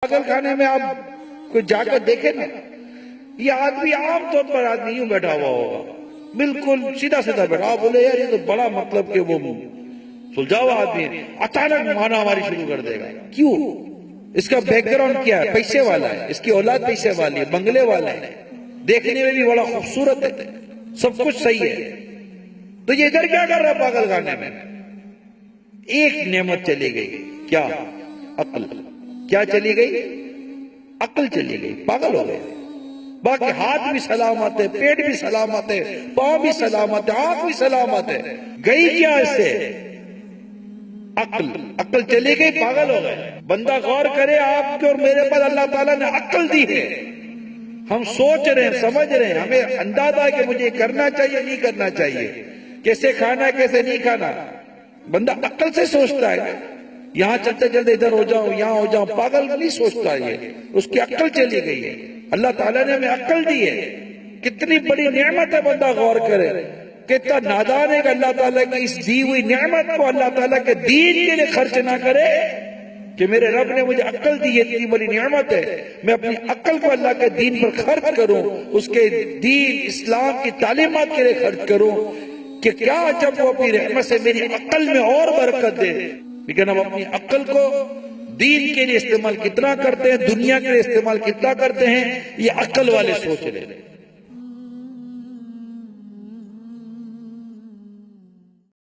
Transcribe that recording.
पागल खाने में आप कोई जाकर देखे ना, ये आदमी आमतौर पर आदमी यूं बैठा हुआ होगा, बिल्कुल सीधा सीधा बैठा, बोले यार ये तो बड़ा मतलब के वो सुलझा हुआ आदमी है, अचानक माना हमारी शुरू कर देगा। क्यों? इसका बैकग्राउंड क्या है? पैसे वाला है, इसकी औलाद पैसे वाली है, बंगले वाला है, देखने में भी बड़ा खूबसूरत है, सब कुछ सही है, तो ये इधर क्या कर रहा है पागल खाने में? एक नेमत चली गई, क्या? अक्ल। क्या चली गई? अक्ल चली गई, पागल हो गए। बाकी हाथ भी सलामत है, पेट भी सलामत है, पांव भी सलामत है, आंख भी सलामत है, गई क्या इससे? अक्ल। अक्ल चली गई, पागल हो गए। बंदा गौर करे, आपके और मेरे पर अल्लाह ताला ने अक्ल दी है, हम सोच रहे हैं, समझ रहे हैं, हमें अंदाजा है कि मुझे करना चाहिए नहीं करना चाहिए, कैसे खाना है कैसे नहीं खाना, बंदा अक्ल से सोचता है। यहाँ चलते चलते इधर हो जाऊं, यहाँ हो जाऊं, पागल नहीं सोचता है, उसकी अक्ल चली गई है। अल्लाह ताला ने हमें अक्ल दी है, कितनी बड़ी नेमत है, बंदा गौर करे, कितना नादान है कि अल्लाह ताला की इस दी हुई नेमत को अल्लाह ताला के दीन के लिए खर्च ना करे, कि मेरे रब ने मुझे अक्ल दी है, इतनी बड़ी नेमत है, मैं अपनी अक्ल को अल्लाह के दीन पर खर्च करूं, उसके दीन इस्लाम की तालीमात के लिए खर्च करूं, कि क्या जब वो अपनी रहमत से मेरी अक्ल में और बरकत दे। लेकिन हम अपनी अक्ल को दीन के लिए इस्तेमाल कितना करते हैं, दुनिया के लिए इस्तेमाल कितना करते हैं, ये अक्ल वाले सोच रहे हैं।